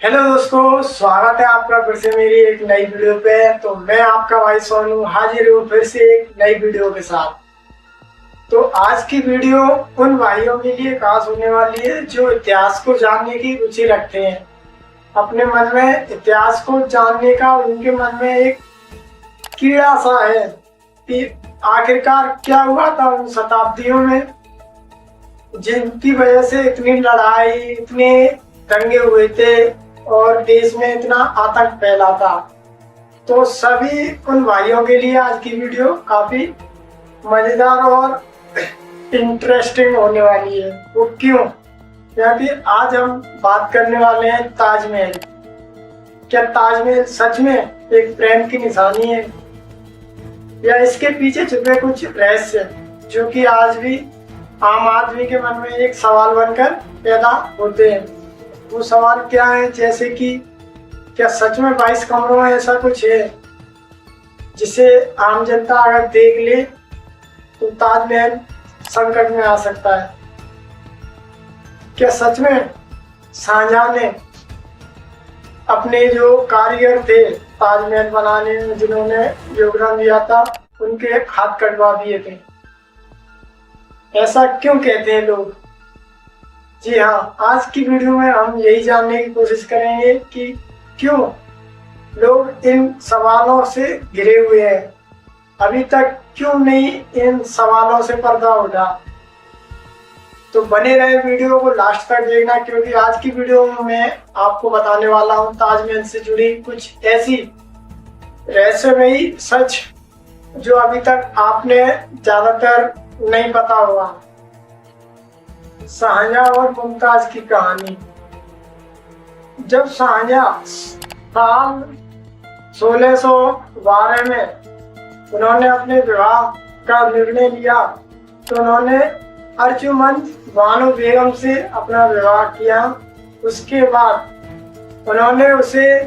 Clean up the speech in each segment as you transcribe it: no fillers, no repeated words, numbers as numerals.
Hello दोस्तों, स्वागत है आपका फिर से मेरी एक नई वीडियो पे। तो मैं आपका भाई सोनू हाजिर हूँ फिर से एक नई वीडियो के साथ। तो आज की वीडियो उन भाइयों के लिए खास होने वाली है जो इतिहास को जानने की रुचि रखते हैं। अपने मन में इतिहास को जानने का उनके मन में एक कीड़ा सा है कि आखिरकार क्या हुआ था उन शताब्दियों में, जिनकी वजह से इतनी लड़ाई, इतने दंगे हुए थे और देश में इतना आतंक फैला था। तो सभी उन भाइयों के लिए आज की वीडियो काफी मजेदार और इंटरेस्टिंग होने वाली है। वो क्यों? क्योंकि आज हम बात करने वाले हैं ताजमहल। क्या ताजमहल सच में एक प्रेम की निशानी है, या इसके पीछे छुपे कुछ रहस्य जो कि आज भी आम आदमी के मन में एक सवाल बनकर पैदा होते हैं? वो सवाल क्या है? जैसे कि क्या सच में 22 कमरों में ऐसा कुछ है जिसे आम जनता अगर देख ले तो ताजमहल संकट में आ सकता है? क्या सच में शाहजहां ने अपने जो कारीगर थे ताजमहल बनाने में, जिन्होंने योगदान दिया था, उनके हाथ कटवा दिए थे? ऐसा क्यों कहते हैं लोग? जी हाँ, आज की वीडियो में हम यही जानने की कोशिश करेंगे कि क्यों लोग इन सवालों से घिरे हुए हैं। अभी तक क्यों नहीं इन सवालों से पर्दा उठा? तो बने रहे वीडियो को लास्ट तक देखना, क्योंकि आज की वीडियो में मैं आपको बताने वाला हूँ ताजमहल से जुड़ी कुछ ऐसी रहस्यमयी सच जो अभी तक आपने ज्यादातर नहीं पता होगा। शाहजहां और मुमताज की कहानी। जब शाहजहां साल 1612 में उन्होंने अपने विवाह का निर्णय लिया तो उन्होंने अर्जुमंद बानो बेगम से अपना विवाह किया। उसके बाद उन्होंने उसे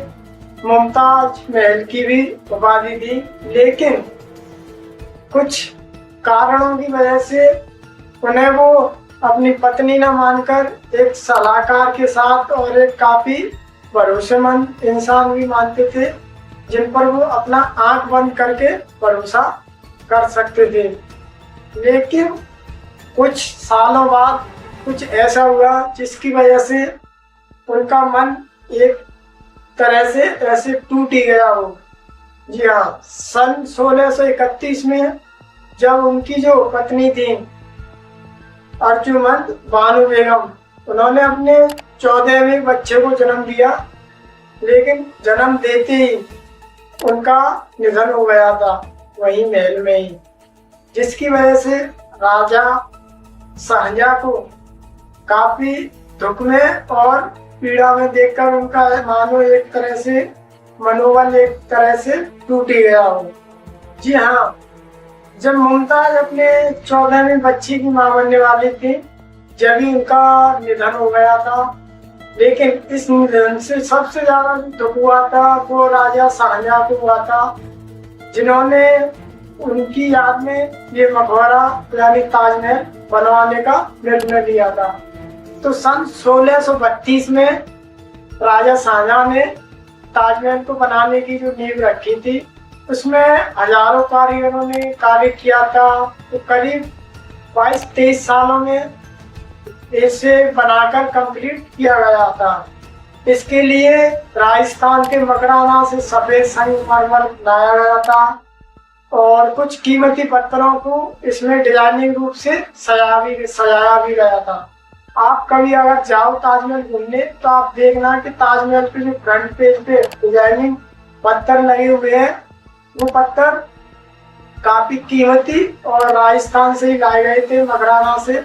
मुमताज महल की भी उपाधि दी, लेकिन कुछ कारणों की वजह से उन्हें वो अपनी पत्नी न मानकर एक सलाहकार के साथ और एक काफी भरोसेमंद इंसान भी मानते थे, जिन पर वो अपना आंख बंद करके भरोसा कर सकते थे। लेकिन कुछ सालों बाद कुछ ऐसा हुआ जिसकी वजह से उनका मन एक तरह से ऐसे टूट ही गया हो। जी हाँ, सन 1631 में जब उनकी जो पत्नी थी अर्जुमंद बानो बेगम, उन्होंने अपने 14वें बच्चे को जन्म दिया, लेकिन जन्म देते ही उनका निधन हो गया था वही महल में ही, जिसकी वजह से राजा शाहजहां को काफी दुख में और पीड़ा में देखकर उनका मानो एक तरह से मनोबल एक तरह से टूट ही गया हो। जी हाँ, जब मुमताज अपने 14वीं बच्ची की मां बनने वाली थी, जब ही उनका निधन हो गया था। लेकिन इस निधन से सबसे ज्यादा दुख हुआ था वो राजा शाहजहां को हुआ था, जिन्होंने उनकी याद में ये मकबरा यानी ताजमहल बनवाने का निर्णय लिया था। तो सन 1632 में राजा शाहजहां ने ताजमहल को बनाने की जो नींव रखी थी, उसमें हजारों कारीगरों ने कार्य किया था। तो करीब 22-23 सालों में इसे बनाकर कंप्लीट किया गया था। इसके लिए राजस्थान के मकराना से सफेद संगमरमर लाया गया था और कुछ कीमती पत्थरों को इसमें डिजाइनिंग रूप से सजाया भी गया था। आप कभी अगर जाओ ताजमहल घूमने तो आप देखना कि ताजमहल के जो फ्रंट पेज पे डिजाइनिंग पत्थर लगे हुए हैं, वो पत्थर काफी कीमती और राजस्थान से ही लाए गए थे, मकराना से।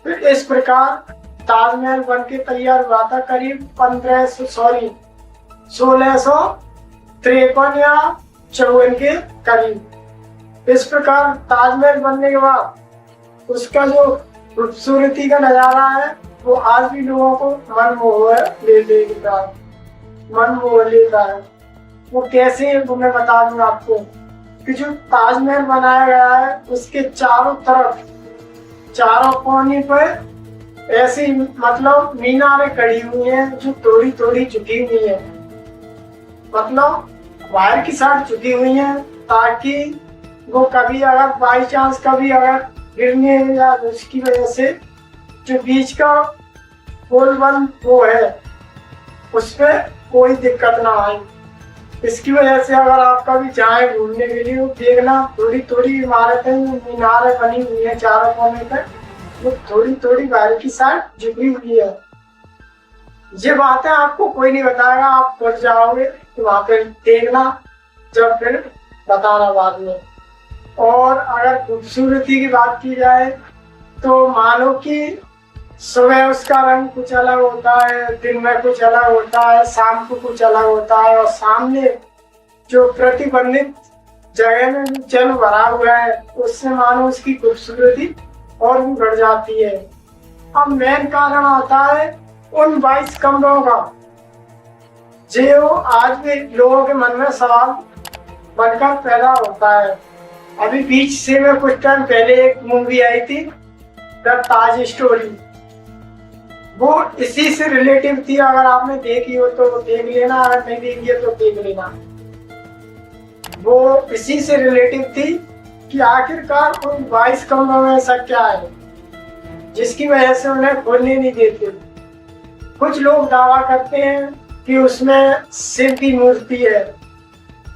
फिर इस प्रकार ताजमहल बनके तैयार हुआ था करीब 1653 या 54 के करीब। इस प्रकार ताजमहल बनने के बाद उसका जो खूबसूरती का नजारा है वो आज भी लोगों को मन मोह लेता है। वो कैसे है वो मैं बता दूं आपको कि जो ताजमहल बनाया गया है उसके चारों तरफ, चारों कोने पर ऐसी मतलब मीनारें खड़ी हुई हैं जो थोड़ी थोड़ी झुकी हुई है, मतलब बाहर की साइड झुकी हुई हैं, ताकि वो कभी अगर बाई चांस कभी अगर गिरने या उसकी वजह से जो बीच का पोल वन वो है उसमें कोई दिक्कत ना आए। इसकी वजह से अगर आप कभी जाए घूमने के लिए, वो देखना थोड़ी थोड़ी इमारतें मीनारें बनी हुई है चारों कोने पे, वो थोड़ी थोड़ी बाहर की साइड झुकी हुई है। ये बातें आपको कोई नहीं बताएगा, आप खुद जाओगे तो वहां पे देखना, जब फिर बताना बाद में। और अगर खूबसूरती की बात की जाए तो मानो कि सुबह उसका रंग कुछ अलग होता है, दिन में कुछ अलग होता है, शाम को कुछ अलग होता है, और सामने जो प्रतिबंधित जगह में जल भरा हुआ है उससे मानो उसकी खूबसूरती और भी बढ़ जाती है। अब मेन कारण आता है उन 22 कमरों का, जो आज भी लोगों के मन में सवाल बनकर पैदा होता है। अभी बीच से में कुछ टाइम पहले एक मूवी आई थी द ताज स्टोरी, वो इसी से रिलेटिव थी। अगर आपने देखी हो तो देख लेना, अगर नहीं देखी है तो देख लेना। वो इसी से रिलेटिव थी कि आखिरकार उन 22 कमरों में ऐसा क्या है जिसकी वजह से उन्हें खोलने नहीं देते। कुछ लोग दावा करते हैं कि उसमें शिव की मूर्ति है,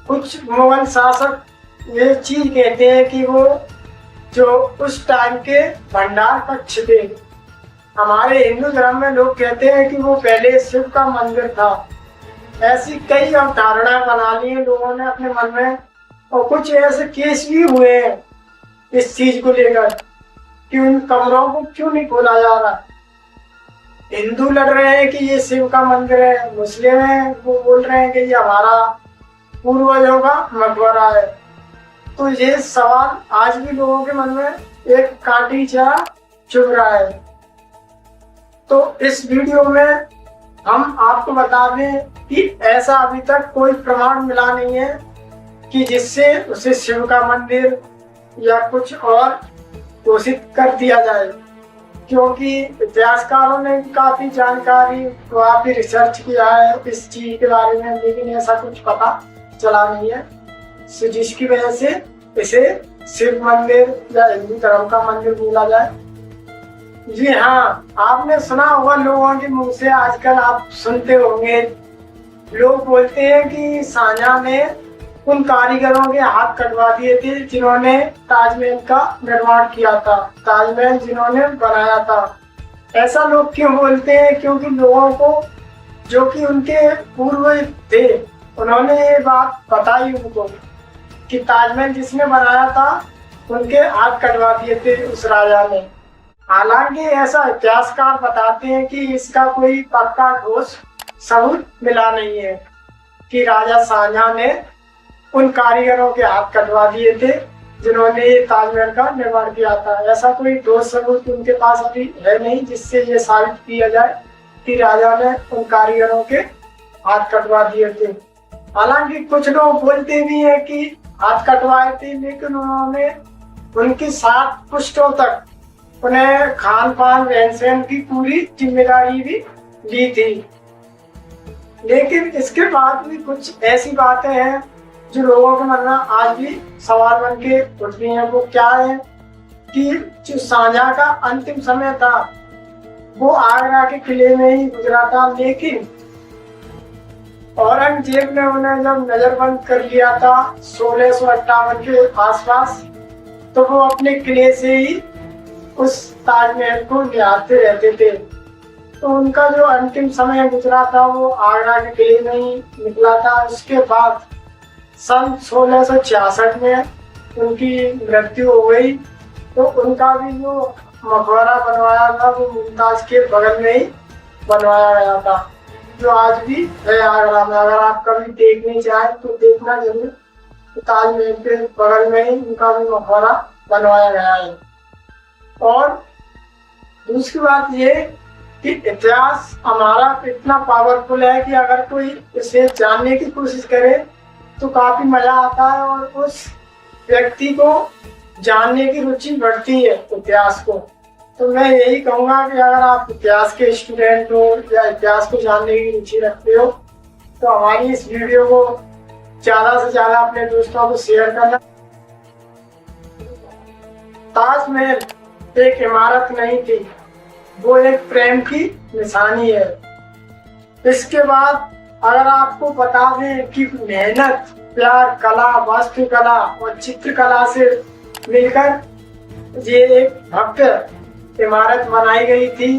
कुछ मुगल शासक ये चीज कहते हैं कि वो जो उस टाइम के भंडार कक्ष थे। हमारे हिंदू धर्म में लोग कहते हैं कि वो पहले शिव का मंदिर था। ऐसी कई अवधारणाएं बना ली हैं लोगों ने अपने मन में, और कुछ ऐसे केस भी हुए हैं इस चीज को लेकर कि उन कमरों को क्यों नहीं खोला जा रहा। हिंदू लड़ रहे हैं कि ये शिव का मंदिर है, मुस्लिम है वो बोल रहे हैं कि ये हमारा पूर्वजों का मकबरा है। तो ये सवाल आज भी लोगों के मन में एक कांटी सा चुभ रहा है। तो इस वीडियो में हम आपको बता दें कि ऐसा अभी तक कोई प्रमाण मिला नहीं है कि जिससे उसे शिव का मंदिर या कुछ और घोषित कर दिया जाए, क्योंकि इतिहासकारों ने काफी जानकारी काफी रिसर्च किया है इस चीज के बारे में, लेकिन ऐसा कुछ पता चला नहीं है जिसकी वजह से इसे शिव मंदिर या हिंदू धर्म का मंदिर बोला जाए। जी हाँ, आपने सुना होगा, लोगों के मुंह से आजकल आप सुनते होंगे, लोग बोलते हैं कि शाहजहां ने उन कारीगरों के हाथ कटवा दिए थे जिन्होंने ताजमहल का निर्माण किया था, ताजमहल जिन्होंने बनाया था। ऐसा लोग क्यों बोलते हैं? क्योंकि लोगों को जो कि उनके पूर्वज थे उन्होंने ये बात बताई उनको कि ताजमहल जिसने बनाया था उनके हाथ कटवा दिए थे उस राजा ने। हालांकि ऐसा इतिहासकार बताते हैं कि इसका कोई पक्का ठोस सबूत मिला नहीं है कि राजा शाहजहां ने उन कारीगरों के हाथ कटवा दिए थे जिन्होंने ये ताजमहल का निर्माण किया था। ऐसा कोई ठोस सबूत उनके पास अभी है नहीं जिससे ये साबित किया जाए कि राजा ने उन कारीगरों के हाथ कटवा दिए थे। हालांकि कुछ लोग बोलते भी हैं कि हाथ कटवाए थे, लेकिन उन्होंने उनकी 7 पुश्तों तक उन्हें खान पान रहन सहन की पूरी जिम्मेदारी भी ली थी। लेकिन इसके बाद भी कुछ ऐसी बातें हैं जो लोगों के मन में आज भी सवाल बन के उठती हैं। वो क्या है कि जो शाहजहां का अंतिम समय था वो आगरा के किले में ही गुजरा था, लेकिन औरंगजेब ने उन्हें जब नजरबंद कर लिया था 1658 के आसपास, तो वो अपने किले से ही उस ताजमहल को निहारते रहते थे। तो उनका जो अंतिम समय गुजरा था वो आगरा के किले में ही निकला था। उसके बाद सन 1666 में उनकी मृत्यु हो गई। तो उनका भी जो मकबरा बनवाया था वो मुमताज के बगल में ही बनवाया गया था, जो आज भी है आगरा में। अगर आप कभी देखनी चाहें तो देखना जरूर, ताजमहल के बगल में ही उनका भी मकबरा बनवाया गया है। और दूसरी बात ये कि इतिहास हमारा इतना पावरफुल है कि अगर कोई इसे जानने की कोशिश करे तो काफी मजा आता है और उस व्यक्ति को जानने की रुचि बढ़ती है इतिहास को। तो मैं यही कहूँगा कि अगर आप इतिहास के स्टूडेंट हो या इतिहास को जानने की रुचि रखते हो तो हमारी इस वीडियो को ज़्यादा से ज़्यादा अपने दोस्तों को शेयर करना। ताजमहल एक इमारत नहीं थी, वो एक प्रेम की निशानी है। इसके बाद अगर आपको बता दें कि मेहनत, प्यार, कला, वास्तुकला और चित्रकला से मिलकर ये एक भव्य इमारत बनाई गई थी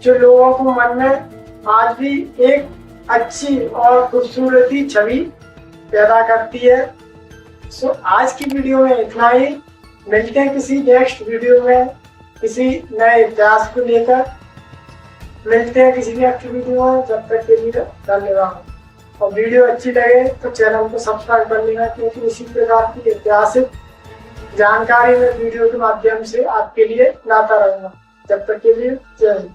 जो लोगों को मन में आज भी एक अच्छी और खूबसूरती छवि पैदा करती है। सो आज की वीडियो में इतना ही। मिलते हैं किसी नेक्स्ट वीडियो में किसी नए इतिहास को लेकर। मिलते हैं किसी नेक्स्ट वीडियो में, जब तक के लिए धन्यवाद। और वीडियो अच्छी लगे तो चैनल को सब्सक्राइब कर लेना, क्योंकि इसी प्रकार की ऐतिहासिक जानकारी में वीडियो के माध्यम से आपके लिए लाता रहूंगा। जब तक के लिए जय हिंद।